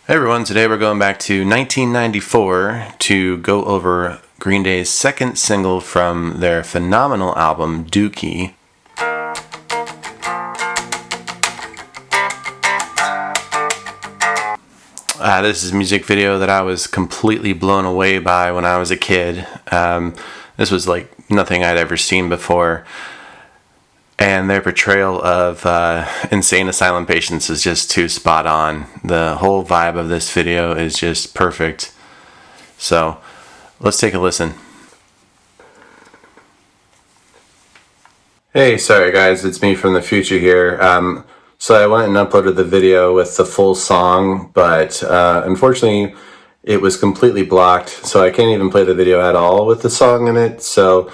Hey everyone, today we're going back to 1994 to go over Green Day's second single from their phenomenal album, Dookie. This is a music video that I was completely blown away by when I was a kid. This was like nothing I'd ever seen before. And their portrayal of insane asylum patients is just too spot on. The whole vibe of this video is just perfect. So, let's take a listen. Hey, sorry guys, it's me from the future here. So I went and uploaded the video with the full song, but unfortunately it was completely blocked, so I can't even play the video at all with the song in it. So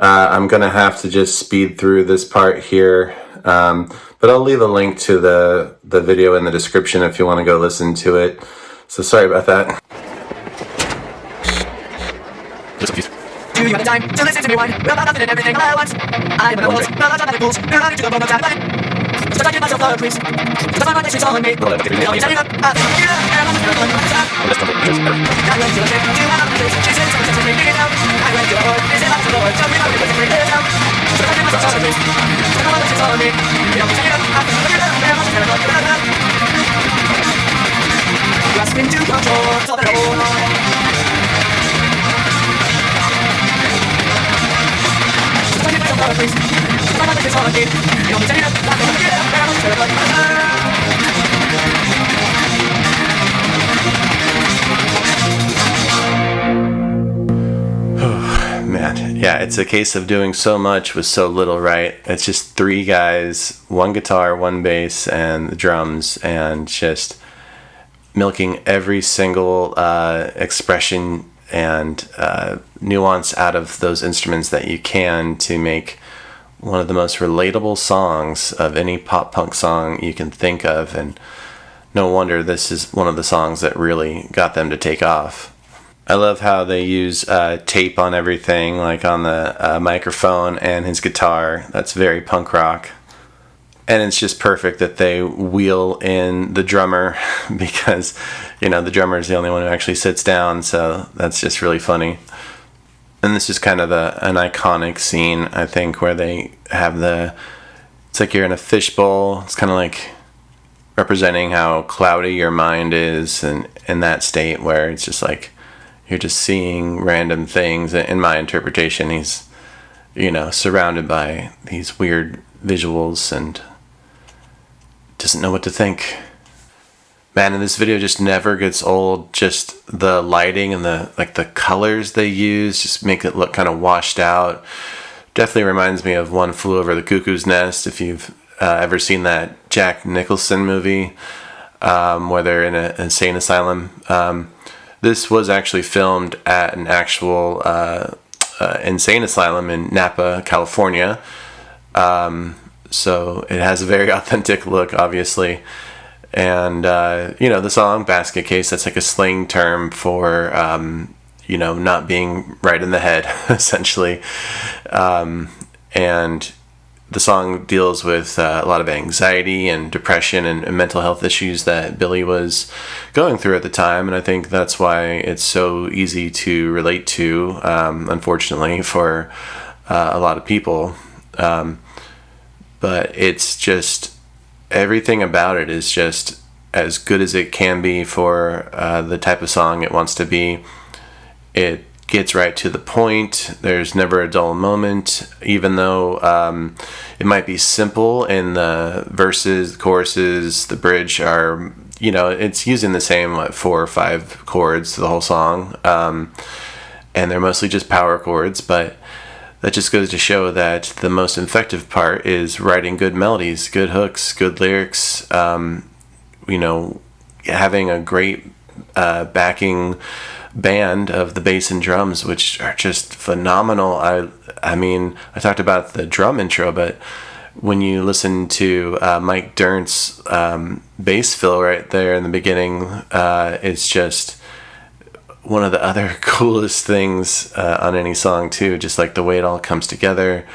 I'm gonna have to just speed through this part here, but I'll leave a link to the video in the description if you want to go listen to it. So sorry about that. Do you have the time to listen to me whine? We're about nothing and everything all at once. I'm in the walls, not lots of pools. We're running to the bone of time. Start talking myself lower, please. Cause my foundation's all in me. I'll be setting up. I think I'm here. And I'm not going to stop. I went to the ship. Do you have a place? She said something to me. Dig it out. I went to the Lord. They said I'm to the Lord. Tell me how to bring it down. Start talking myself lower, please. Cause my foundation's all in me. I'll be setting up. I think I'm here. And I'm not going to stop. Grasping to control. It's all that I hold. Man, yeah, it's a case of doing so much with so little, right? It's just three guys, one guitar, one bass, and the drums, and just milking every single expression and nuance out of those instruments that you can to make one of the most relatable songs of any pop punk song you can think of. And no wonder this is one of the songs that really got them to take off. I love how they use tape on everything, like on the microphone and his guitar. That's very punk rock. And it's just perfect that they wheel in the drummer because, you know, the drummer is the only one who actually sits down. So that's just really funny. And this is kind of an iconic scene, I think, where they have it's like you're in a fishbowl. It's kind of like representing how cloudy your mind is, and in that state where it's just like you're just seeing random things. In my interpretation, he's, you know, surrounded by these weird visuals and doesn't know what to think. Man, and this video just never gets old. Just the lighting and the colors they use just make it look kind of washed out. Definitely reminds me of One Flew Over the Cuckoo's Nest, if you've ever seen that Jack Nicholson movie where they're in an insane asylum. This was actually filmed at an actual insane asylum in Napa, California. So it has a very authentic look, obviously. And, you know, the song Basket Case, that's like a slang term for, you know, not being right in the head, essentially. And the song deals with a lot of anxiety and depression and mental health issues that Billy was going through at the time. And I think that's why it's so easy to relate to, unfortunately, for a lot of people. But it's just, everything about it is just as good as it can be for the type of song it wants to be. It gets right to the point. There's never a dull moment, even though it might be simple in the verses, choruses, the bridge are, you know, it's using the same 4 or 5 chords to the whole song. And they're mostly just power chords, but that just goes to show that the most effective part is writing good melodies, good hooks, good lyrics, you know, having a great backing band of the bass and drums, which are just phenomenal. I mean, I talked about the drum intro, but when you listen to Mike Dirnt's bass fill right there in the beginning, it's just one of the other coolest things on any song too, just like the way it all comes together.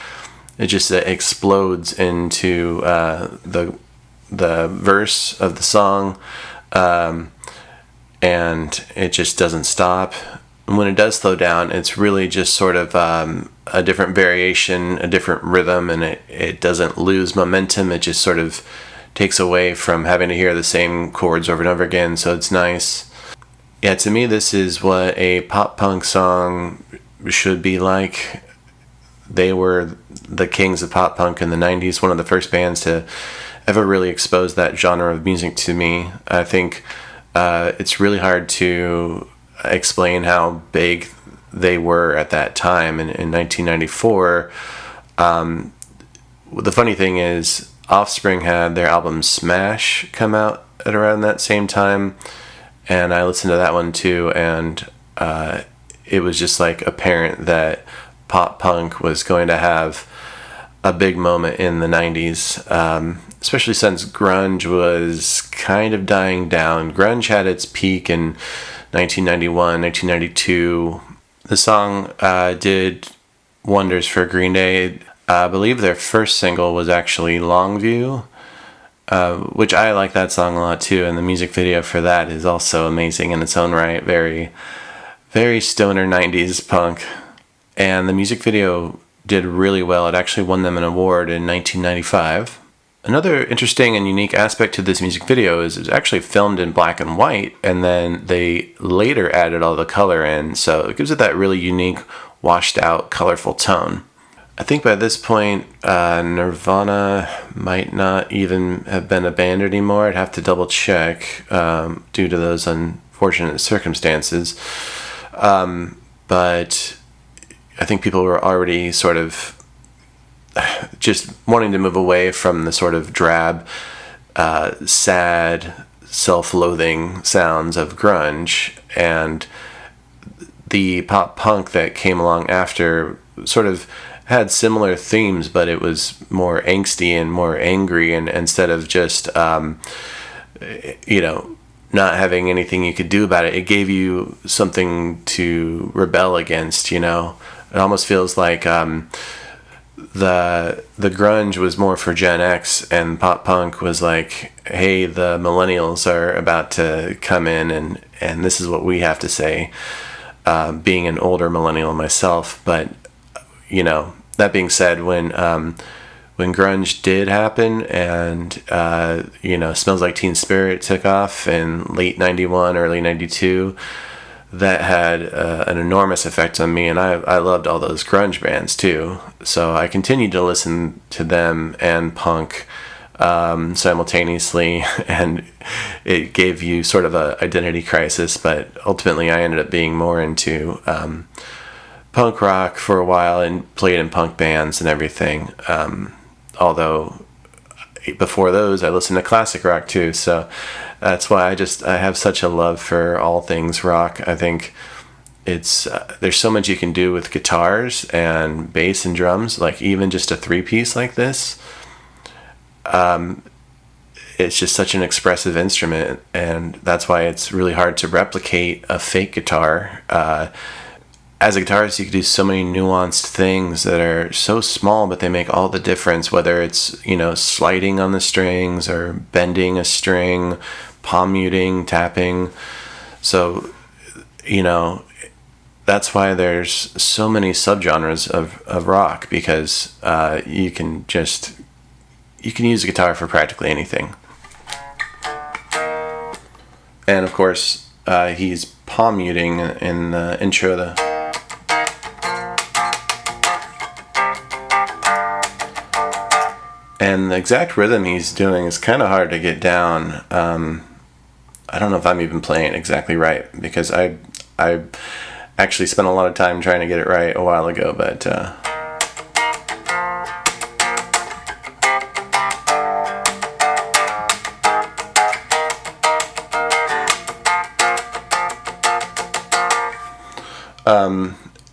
It just explodes into the verse of the song. and it just doesn't stop. And when it does slow down, it's really just sort of a different variation, a different rhythm, and it doesn't lose momentum. It just sort of takes away from having to hear the same chords over and over again, so it's nice. Yeah, to me, this is what a pop punk song should be like. They were the kings of pop punk in the 90s, one of the first bands to ever really expose that genre of music to me. I think it's really hard to explain how big they were at that time in 1994. The funny thing is, Offspring had their album Smash come out at around that same time, and I listened to that one too, and it was just like apparent that pop punk was going to have a big moment in the 90s, especially since grunge was kind of dying down. Grunge had its peak in 1991, 1992. The song did wonders for Green Day. I believe their first single was actually Longview, which I like that song a lot too, and the music video for that is also amazing in its own right. Very, very stoner 90s punk. And the music video did really well. It actually won them an award in 1995. Another interesting and unique aspect to this music video is it was actually filmed in black and white, and then they later added all the color in, so it gives it that really unique, washed out, colorful tone. I think by this point, Nirvana might not even have been a band anymore. I'd have to double check due to those unfortunate circumstances. But I think people were already sort of just wanting to move away from the sort of drab, sad, self-loathing sounds of grunge, and the pop punk that came along after sort of had similar themes, but it was more angsty and more angry, and instead of just not having anything you could do about it, it gave you something to rebel against. It almost feels like the grunge was more for Gen X, and pop punk was like, hey, the millennials are about to come in, and this is what we have to say, being an older millennial myself. But that being said, when grunge did happen, and Smells Like Teen Spirit took off in late 91, early 92, that had an enormous effect on me, and I loved all those grunge bands too. So I continued to listen to them and punk simultaneously, and it gave you sort of a identity crisis, but ultimately I ended up being more into punk rock for a while and played in punk bands and everything. Although before those, I listened to classic rock too. So that's why I have such a love for all things rock. I think it's there's so much you can do with guitars and bass and drums. Like even just a 3-piece like this, it's just such an expressive instrument, and that's why it's really hard to replicate a fake guitar. As a guitarist, you can do so many nuanced things that are so small, but they make all the difference, whether it's, sliding on the strings or bending a string, palm muting, tapping. So, that's why there's so many subgenres of rock, because you can use a guitar for practically anything. And of course, he's palm muting in the intro. And the exact rhythm he's doing is kind of hard to get down. I don't know if I'm even playing it exactly right, because I actually spent a lot of time trying to get it right a while ago, but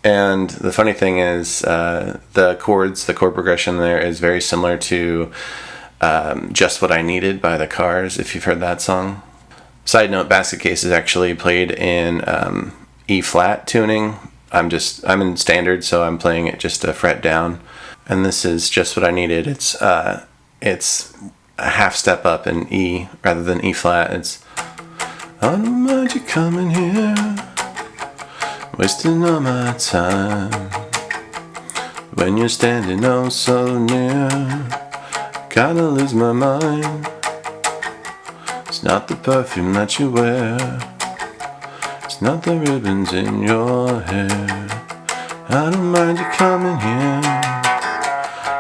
and the funny thing is, the chord progression there is very similar to Just What I Needed by The Cars, if you've heard that song. Side note, Basket Case is actually played in E-flat tuning. I'm in standard, so I'm playing it just a fret down. And this is Just What I Needed. It's a half step up in E rather than E-flat. It's I don't mind you coming here, wasting all my time. When you're standing oh so near, kinda lose my mind. It's not the perfume that you wear, it's not the ribbons in your hair. I don't mind you coming here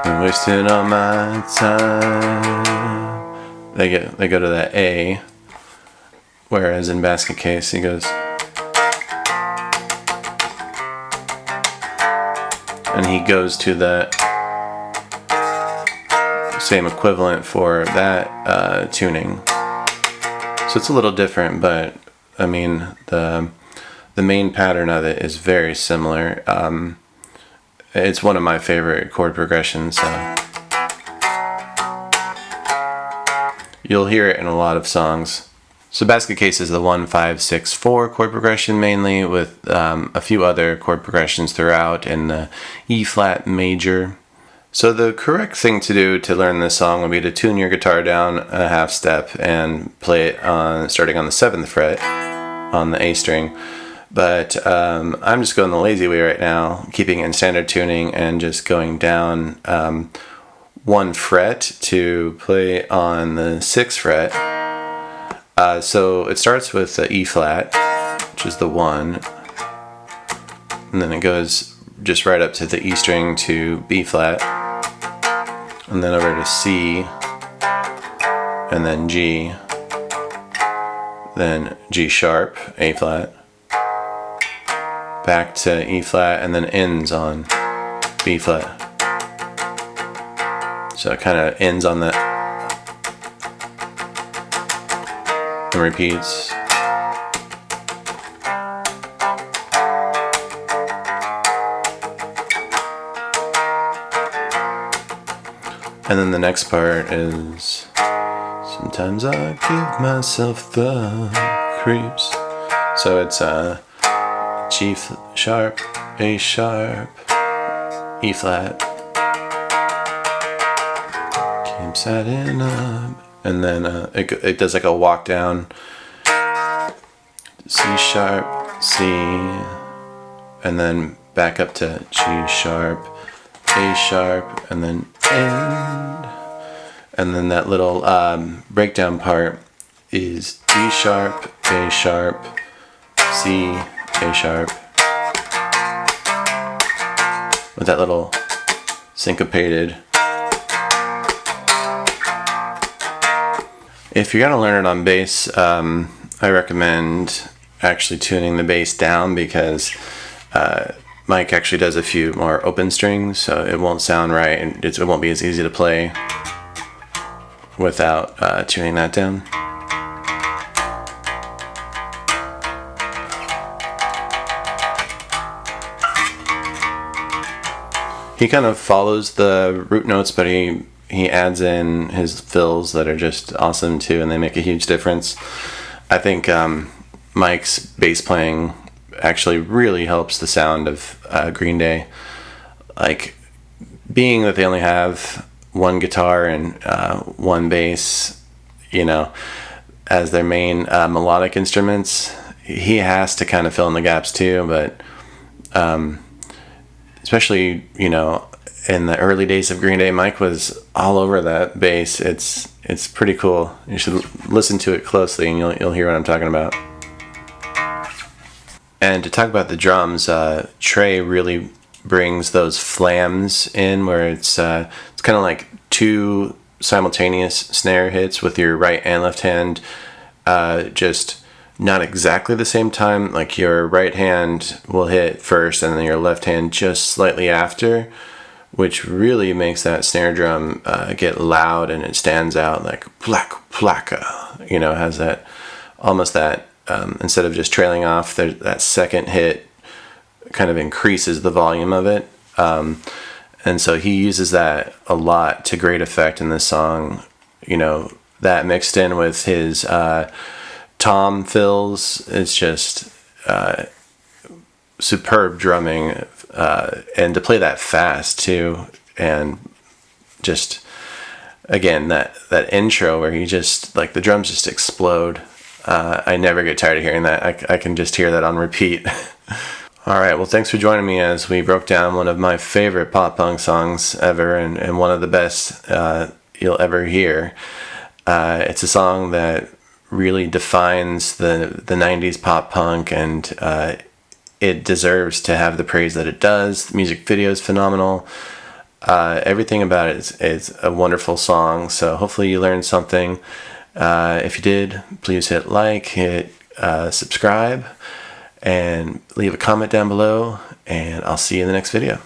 and wasting all my time. They go to that A, whereas in Basket Case he goes, and he goes to the same equivalent for that tuning. So it's a little different, but I mean the main pattern of it is very similar. It's one of my favorite chord progressions. You'll hear it in a lot of songs. So Basket Case is the 1-5-6-4 chord progression mainly, with a few other chord progressions throughout in the E flat major. So the correct thing to do to learn this song would be to tune your guitar down a half step and play it starting on the 7th fret on the A string. But I'm just going the lazy way right now, keeping it in standard tuning and just going down 1 fret to play on the 6th fret. So it starts with the E flat, which is the 1, and then it goes just right up to the E string to B flat, and then over to C, and then G, then G sharp, A flat, back to E flat, and then ends on B flat. So it kind of ends on that and repeats. And then the next part is, sometimes I give myself the creeps. So it's G sharp, A sharp, E flat, keeps adding up, and then it does like a walk down, C sharp, C, and then back up to G sharp, A sharp, and then end, and then that little breakdown part is D sharp, A sharp, C, A sharp, with that little syncopated. If you're gonna learn it on bass, I recommend actually tuning the bass down, because Mike actually does a few more open strings, so it won't sound right, and it won't be as easy to play without tuning that down. He kind of follows the root notes, but he adds in his fills that are just awesome too, and they make a huge difference. I think Mike's bass playing actually really helps the sound of Green Day. Like, being that they only have one guitar and one bass, you know, as their main melodic instruments, he has to kind of fill in the gaps too. But especially, you know, in the early days of Green Day, Mike was all over that bass. It's pretty cool. You should listen to it closely, and you'll hear what I'm talking about. And to talk about the drums, Trey really brings those flams in, where it's kind of like two simultaneous snare hits with your right and left hand, just not exactly the same time. Like, your right hand will hit first, and then your left hand just slightly after, which really makes that snare drum get loud, and it stands out like plaka, you know, has that almost that instead of just trailing off, that second hit kind of increases the volume of it, and so he uses that a lot to great effect in this song. You know, that mixed in with his tom fills, it's just superb drumming, and to play that fast too, and just again that intro where he just, like, the drums just explode. I never get tired of hearing that. I can just hear that on repeat. All right, well, thanks for joining me as we broke down one of my favorite pop punk songs ever, and one of the best you'll ever hear. It's a song that really defines the 90s pop punk, and it deserves to have the praise that it does. The music video is phenomenal. Everything about it is a wonderful song, so hopefully you learned something. If you did, please hit like, hit subscribe, and leave a comment down below, and I'll see you in the next video.